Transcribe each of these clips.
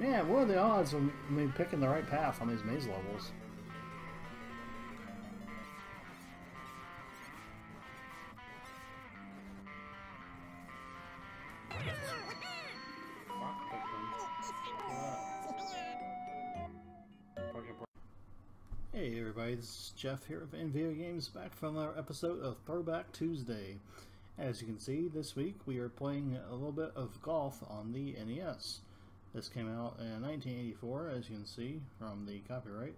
Yeah, what are the odds of me picking the right path on these maze levels? Hey everybody, this is Jeff here of NVG Games, back from our episode of Throwback Tuesday. As you can see, this week we are playing a little bit of golf on the NES. This came out in 1984, as you can see from the copyright,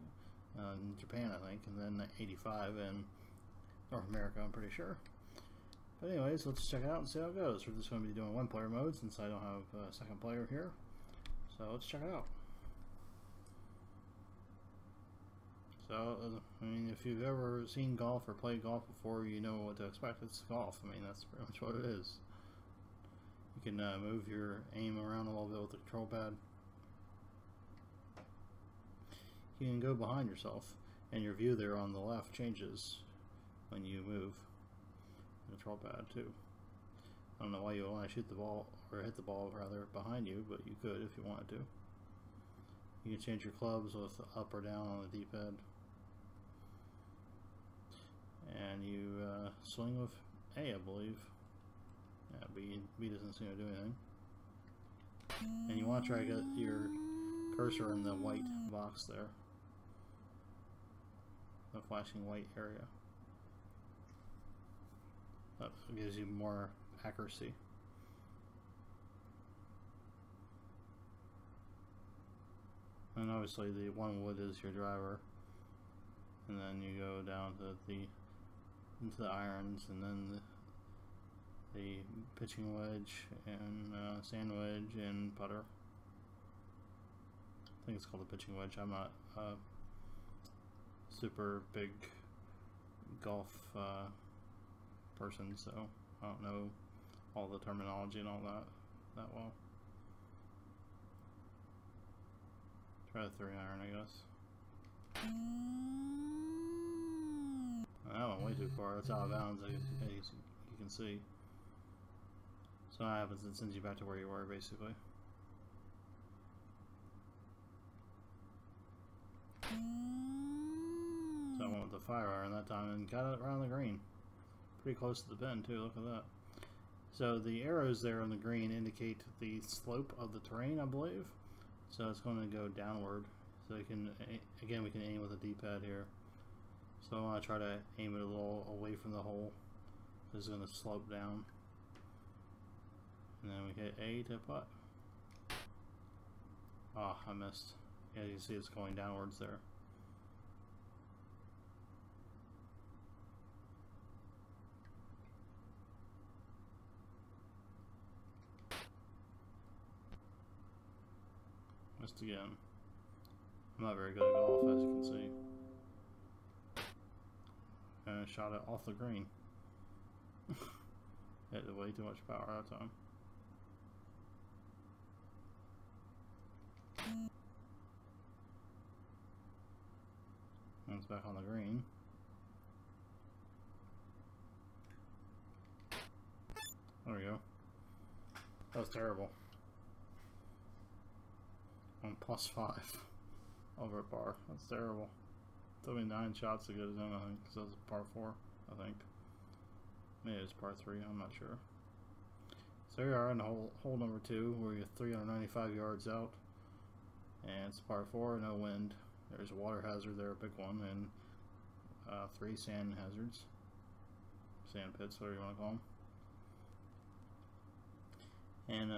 in Japan I think, and then 85 in North America, I'm pretty sure. But anyways, let's check it out and see how it goes. We're just going to be doing one player mode since I don't have a second player here. So let's check it out. So, I mean, if you've ever seen golf or played golf before, you know what to expect. It's golf. I mean, that's pretty much what it is. You can move your aim around a little bit with the control pad. You can go behind yourself, and your view there on the left changes when you move the control pad too. I don't know why you want to shoot the ball, or hit the ball rather, behind you, but you could if you wanted to. You can change your clubs with up or down on the D-pad. And you swing with A, I believe. Yeah, B doesn't seem to do anything. And you want to try to get your cursor in the white box there. The flashing white area. That gives you more accuracy. And obviously the one wood is your driver. And then you go down to into the irons, and then the pitching wedge and sand wedge and putter. I think it's called the pitching wedge. I'm not a super big golf person, so I don't know all the terminology and all that well. Try the 3-iron, I guess. That went way too far. That's out of bounds, as you can see. So what happens, it sends you back to where you were, basically. So I went with the 5-iron that time and got it around the green. Pretty close to the pin, too. Look at that. So the arrows there on the green indicate the slope of the terrain, I believe. So it's going to go downward. So you can, again, we can aim with a D-pad here. So I want to try to aim it a little away from the hole. It's going to slope down. And then we hit A to putt. Ah, I missed. Yeah, you can see it's going downwards there. Missed again. I'm not very good at golf, as you can see. And I shot it off the green. Hit way too much power that time. And it's back on the green. There we go. That was terrible. On +5 over at par. That's terrible. Took me 9 shots to get it done, I think, because that was par 4, I think. Maybe it's par 3, I'm not sure. So here we are in hole number 2, where you're 395 yards out. And it's par 4, no wind. There's a water hazard there, a big one, and 3 sand hazards. Sand pits, whatever you want to call them. And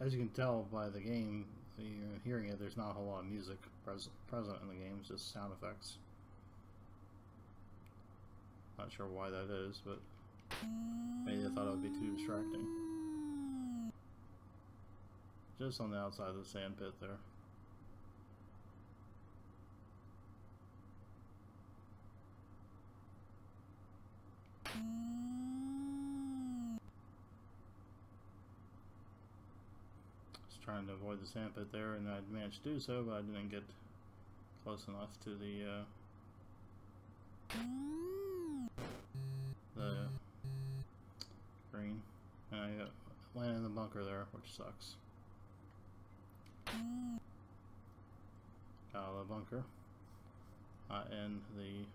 as you can tell by the game, you're hearing it, there's not a whole lot of music present in the game, it's just sound effects. Not sure why that is, but maybe I thought it would be too distracting. Just on the outside of the sand pit there. Trying to avoid the sand pit there, and I managed to do so, but I didn't get close enough to the green, and I landed in the bunker there, which sucks. Out of the bunker. And the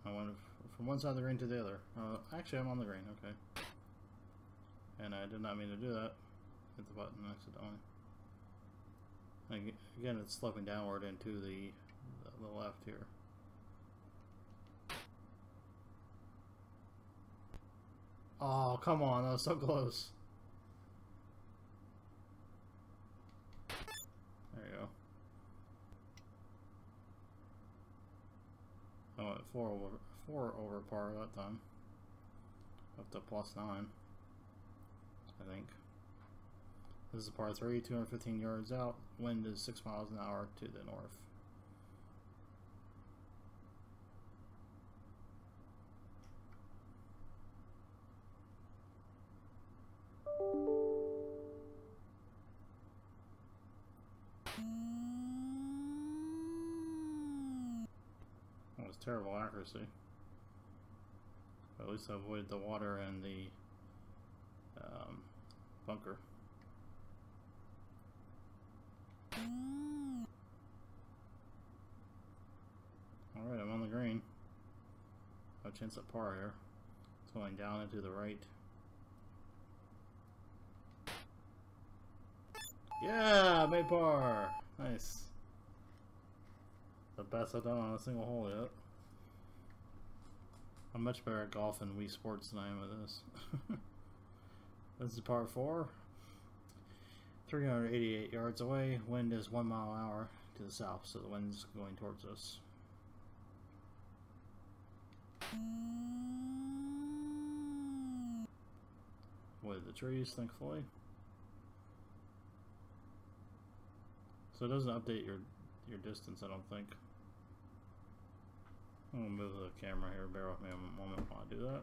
I went from one side of the green to the other. Actually, I'm on the green. Okay. And I did not mean to do that. Hit the button accidentally. Again, it's sloping downward into the left here. Oh, come on. That was so close. There you go. I went 4 over par that time. Up to +9, I think. This is a par 3, 215 yards out. Wind is 6 miles an hour to the north. That was terrible accuracy. But at least I avoided the water and the bunker. Alright, I'm on the green. No chance at par here. It's going down and to the right. Yeah, made par! Nice. The best I've done on a single hole yet. I'm much better at golf and Wii Sports than I am at this. This is par 4. 388 yards away. Wind is 1 mile an hour to the south, so the wind's going towards us. With the trees, thankfully. So it doesn't update your distance, I don't think. I'm gonna move the camera here. Bear with me a moment while I do that.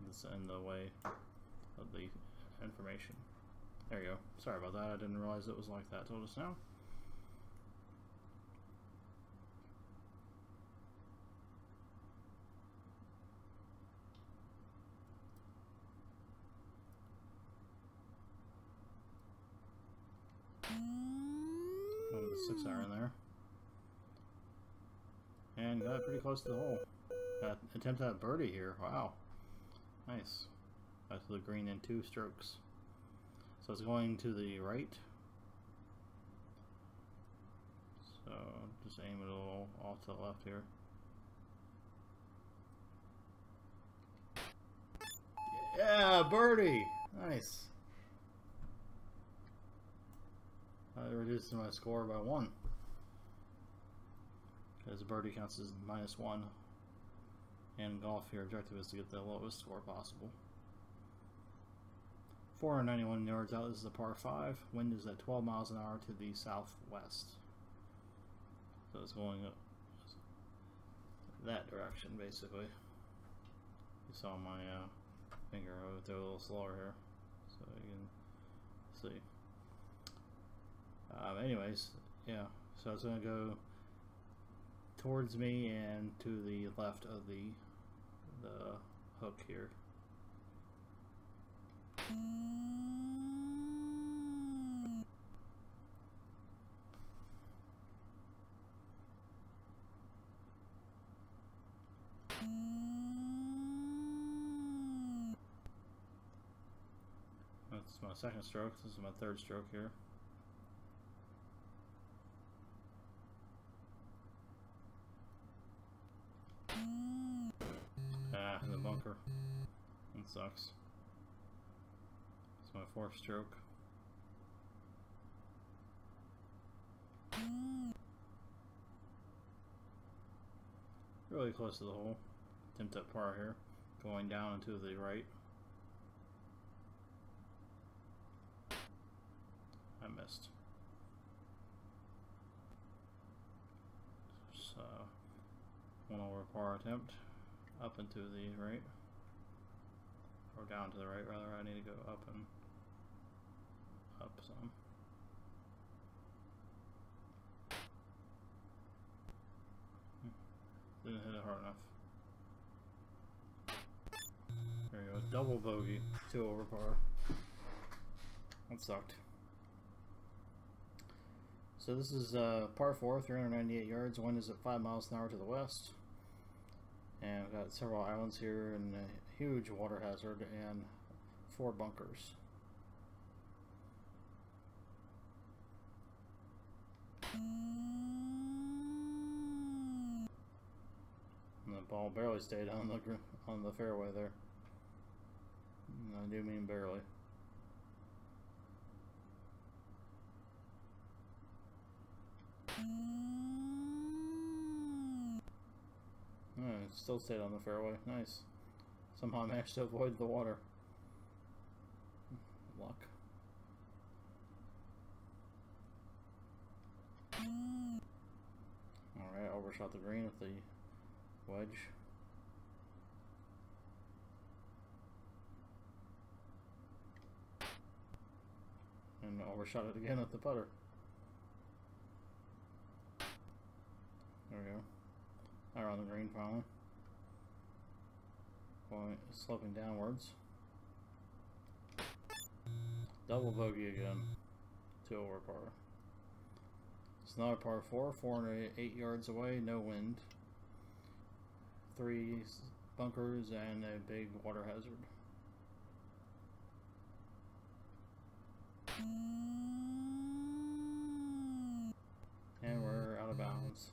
This is in the way of the information. There you go. Sorry about that. I didn't realize it was like that till just now. Oh, the 6 iron there. And got pretty close to the hole. Attempt at birdie here. Wow. Nice. That's the green in 2 strokes. So it's going to the right. So just aim it a little off to the left here. Yeah, birdie! Nice. I reduced my score by 1. Because birdie counts as -1. And golf, your objective is to get the lowest score possible. 491 yards out. This is a par 5. Wind is at 12 miles an hour to the southwest. So it's going up that direction, basically. You saw my finger over there a little slower here, so you can see. Anyways, yeah. So it's going to go towards me and to the left of the hook here. That's my second stroke. This is my third stroke here. In the bunker. That sucks. It's my fourth stroke. Really close to the hole. Attempt at par here. Going down and to the right. I missed. Just, 1 over par attempt. Up and to the right. Or down to the right, rather. I need to go up and up some. Didn't hit it hard enough. Double bogey, 2 over par. That sucked. So this is par 4, 398 yards. Wind is at 5 miles an hour to the west. And we've got several islands here and a huge water hazard and 4 bunkers. And the ball barely stayed on the fairway there. And I do mean barely. Oh, it still stayed on the fairway. Nice. Somehow managed to avoid the water. Luck. Alright, overshot the green with the wedge. And overshot it again with the putter. There we go. Now on the green finally. Point sloping downwards. Double bogey again. 2 over par. It's another par 4, 408 yards away, no wind. 3 bunkers and a big water hazard. And we're out of bounds.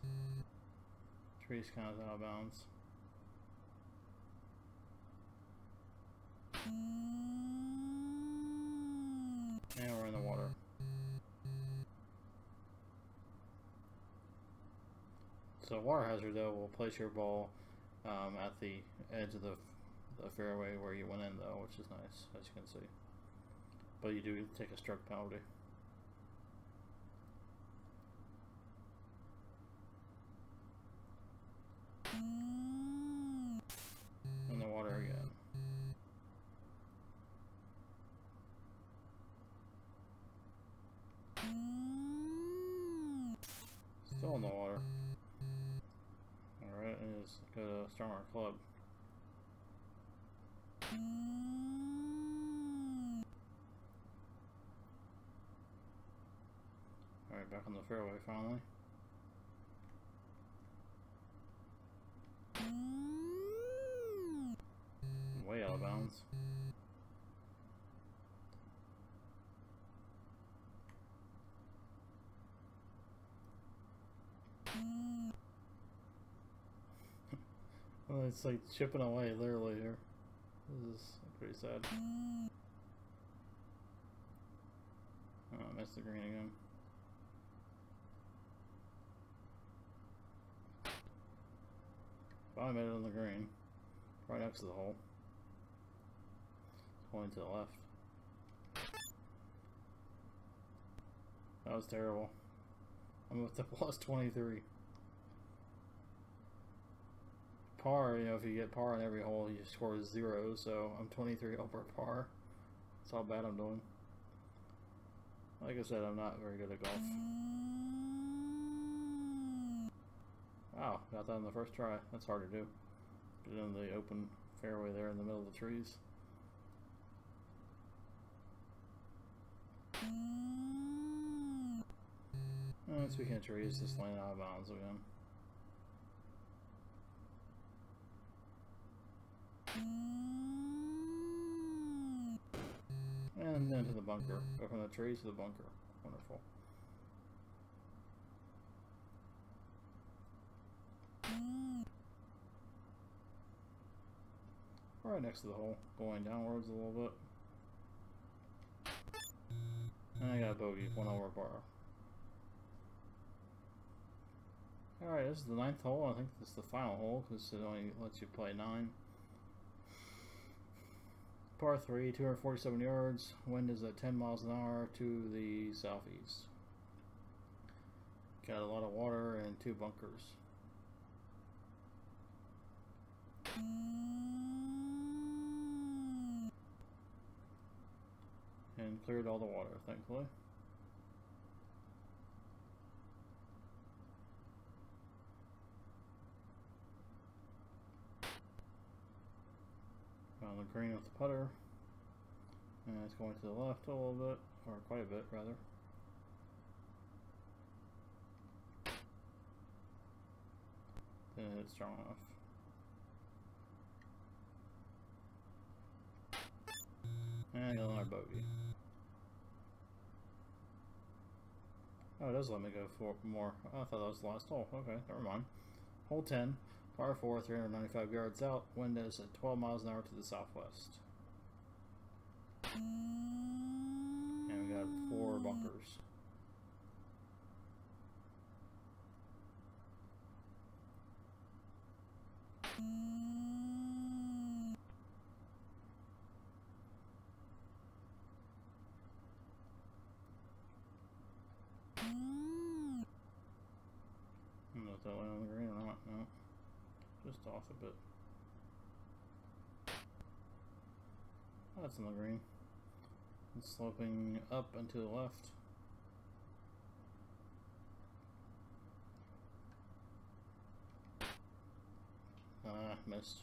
Tree's kind of out of bounds. And we're in the water. So water hazard though will place your ball at the edge of the fairway where you went in though, which is nice, as you can see. But you do take a stroke penalty. In the water again. Still in the water. Alright, let's go to stronger club. Alright, back on the fairway finally. Way out of bounds. Well, it's like chipping away literally here. This is pretty sad. Oh, I missed the green again. Finally made it on the green. Right next to the hole. Going to the left. That was terrible. I'm with the plus 23. Par, you know, if you get par on every hole, you score 0, so I'm 23 over par. That's how bad I'm doing. Like I said, I'm not very good at golf. Wow, got that on the first try. That's hard to do. Get in the open fairway there in the middle of the trees. And speaking of trees, just laying out of bounds again. And then to the bunker. Go from the trees to the bunker. Wonderful. Right next to the hole, going downwards a little bit. And I got a bogey, 1 over par. Alright, this is the 9th hole. I think this is the final hole because it only lets you play 9. Par 3, 247 yards. Wind is at 10 miles an hour to the southeast. Got a lot of water and 2 bunkers. And cleared all the water, thankfully. On the green with the putter. And it's going to the left a little bit, or quite a bit rather. Then it's strong enough. And I got another bogey. Oh, it does let me go for more. Oh, I thought that was the last hole. Okay, never mind. Hole 10, par 4, 395 yards out. Wind is at 12 miles an hour to the southwest. And we got 4 bunkers. I don't know if that went on the green or not. No. Just off a bit. That's on the green. It's sloping up and to the left. Missed.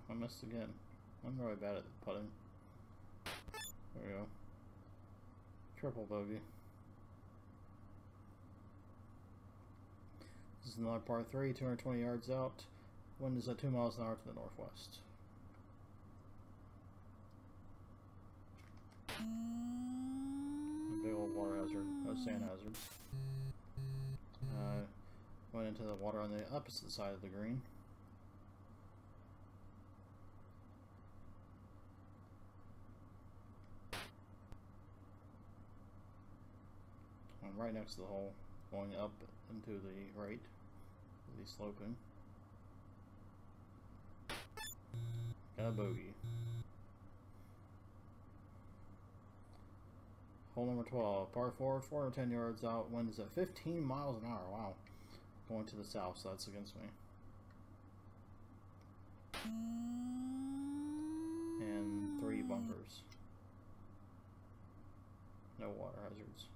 I missed again. I'm really bad at putting. There we go. Triple bogey. This is another par 3, 220 yards out. Wind is at 2 miles an hour to the northwest. Big old water hazard, no sand hazards. Went into the water on the opposite side of the green. I'm right next to the hole, going up and to the right, the sloping. Got a bogey. Hole number 12, par 4, 410 yards out. Wind is at 15 miles an hour. Wow. Going to the south, so that's against me. And 3 bunkers. No water hazards.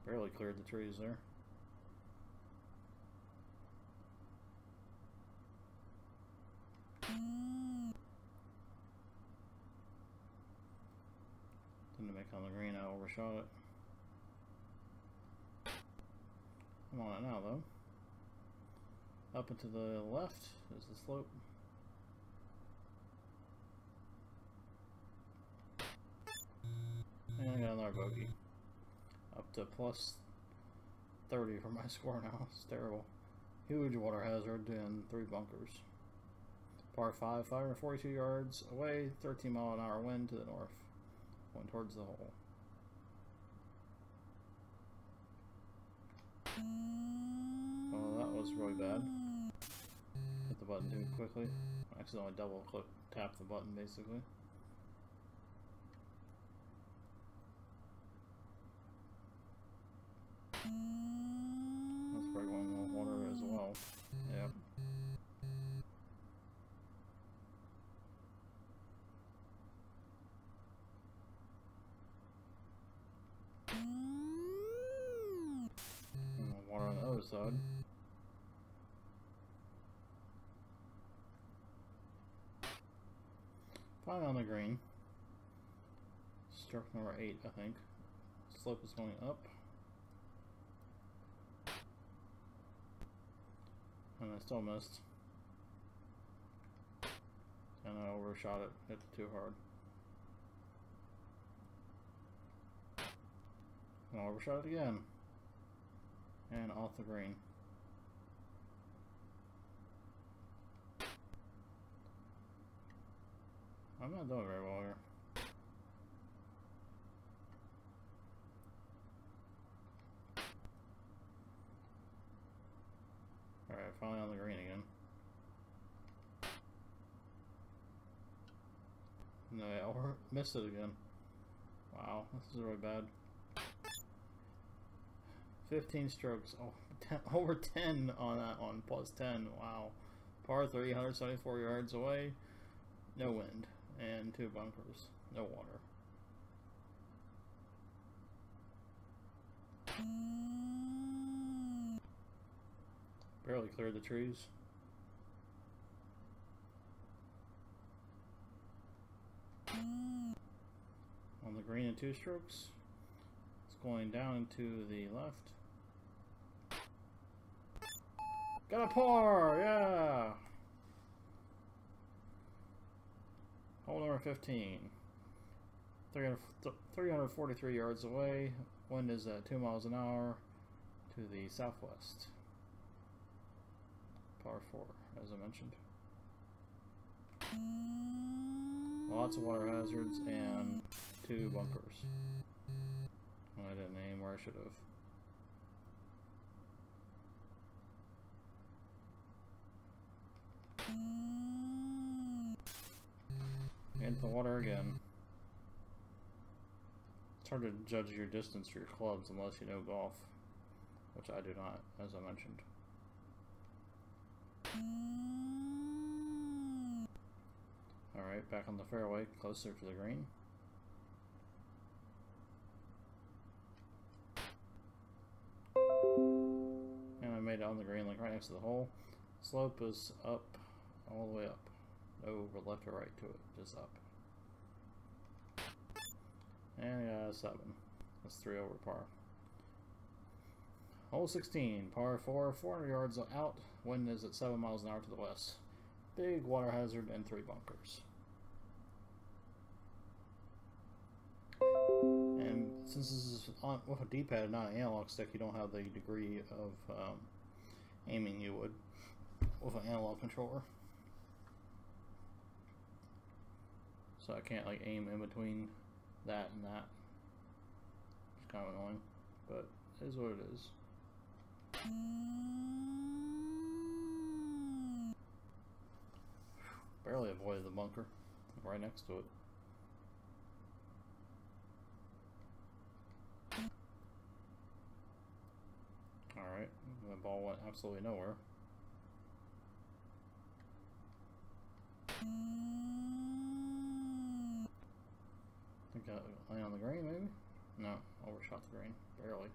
Barely cleared the trees there. Didn't make on the green, I overshot it. I'm on it now though. Up and to the left is the slope. And I got another bogey. Up to plus 30 for my score now. It's terrible. Huge water hazard and 3 bunkers. Par 5, 542 yards away, 13 mile an hour wind to the north. Going towards the hole. Oh, that was really bad. Hit the button too quickly. I accidentally double click tap the button basically. That's probably going in the water as well. Yep. And the water on the other side. Fine on the green. Stroke number 8, I think. Slope is going up. And I still missed. And I overshot it, hit it too hard. And I overshot it again. And off the green. I'm not doing very well here. Alright, finally on the green again. No, I missed it again. Wow, this is really bad. 15 strokes. Oh, 10, over 10 on that one. Plus 10. Wow. Par 3, 174 yards away. no wind, and 2 bunkers, no water. Barely cleared the trees. On the green in 2 strokes. It's going down and to the left. Got a par! Yeah! Hole number 15. 343 yards away. Wind is at 2 miles an hour to the southwest. Par 4, as I mentioned. Lots of water hazards and 2 bunkers. I didn't aim where I should have. Into the water again. It's hard to judge your distance for your clubs unless you know golf, which I do not, as I mentioned. Alright, back on the fairway, closer to the green. And I made it on the green, like right next to the hole. Slope is up, all the way up. No left or right to it, just up. And yeah, 7. That's 3 over par. Hole 16, par 4, 400 yards out. Wind is at 7 miles an hour to the west. Big water hazard and 3 bunkers. And since this is on with a D-pad, not an analog stick, you don't have the degree of aiming you would with an analog controller. So I can't like aim in between that and that. It's kind of annoying, but it is what it is. Barely avoided the bunker, right next to it. Alright, the ball went absolutely nowhere. I think I land on the green, maybe? No, overshot the green, barely.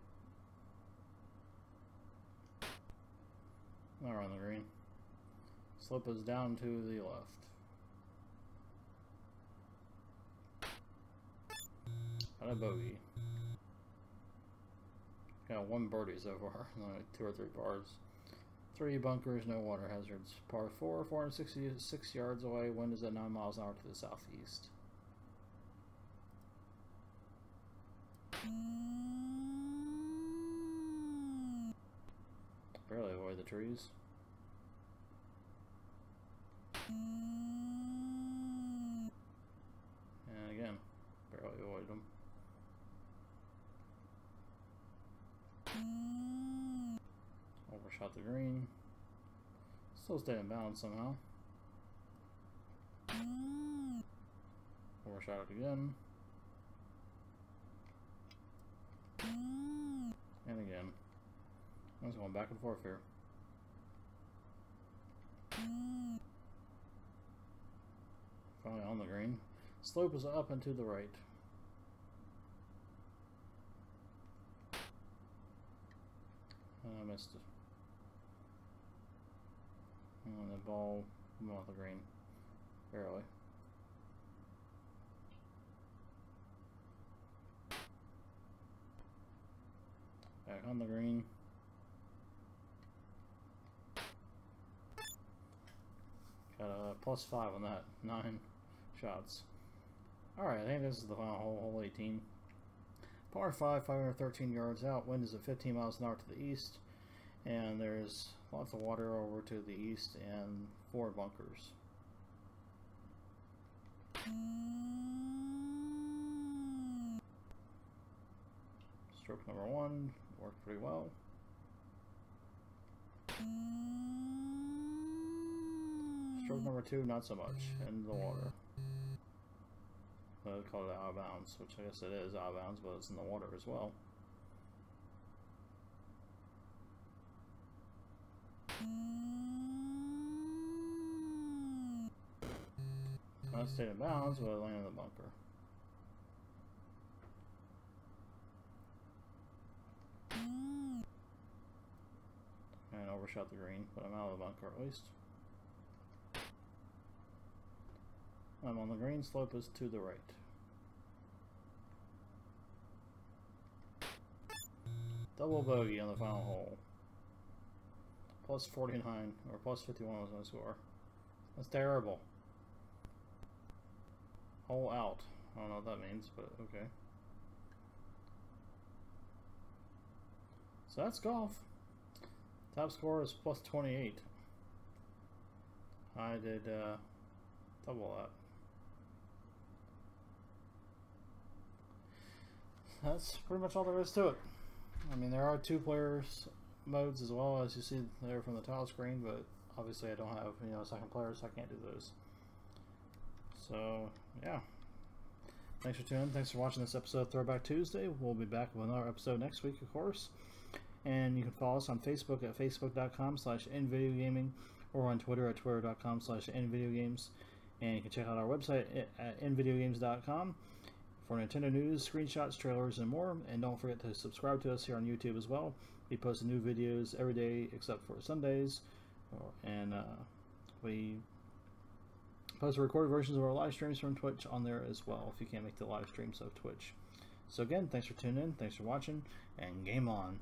Not on the green. Slope is down to the left. Got a bogey. Got 1 birdie so far, like 2 or 3 pars. 3 bunkers, no water hazards. Par 4, 466 yards away. Wind is at 9 miles an hour to the southeast. Barely avoid the trees. And again, barely avoid them. Overshot the green. Still stayed in balance somehow. Overshot it again. And again. I'm just going back and forth here. Finally on the green. Slope is up and to the right. I missed it. And the ball went off the green. Barely. Back on the green. Got a +5 on that. 9 shots. Alright, I think this is the final hole, hole 18. Par 5, 513 yards out. Wind is at 15 miles an hour to the east. And there's lots of water over to the east and 4 bunkers. Stroke number 1 worked pretty well. Stroke number 2, not so much, in the water. I call it out of bounds, which I guess it is out of bounds, but it's in the water as well. I stayed in bounds, but I landed in the bunker. And overshot the green, but I'm out of the bunker at least. I'm on the green, slope is to the right. Double bogey on the final hole. Plus 49, or plus 51 was my score. That's terrible. Hole out. I don't know what that means, but okay. So that's golf. Top score is plus 28. I did double that. That's pretty much all there is to it. I mean, there are 2 players modes as well, as you see there from the title screen, but obviously I don't have, you know, a second player, so I can't do those. So yeah, thanks for tuning in. Thanks for watching this episode of Throwback Tuesday. We'll be back with another episode next week, of course. And you can follow us on Facebook at facebook.com/nvideogaming, or on Twitter at twitter.com/nvideogames. And you can check out our website at nvideogames.com for Nintendo news, screenshots, trailers, and more. And don't forget to subscribe to us here on YouTube as well. We post new videos every day except for Sundays, and we post recorded versions of our live streams from Twitch on there as well if you can't make the live streams of Twitch. So again, thanks for tuning in, thanks for watching, and game on.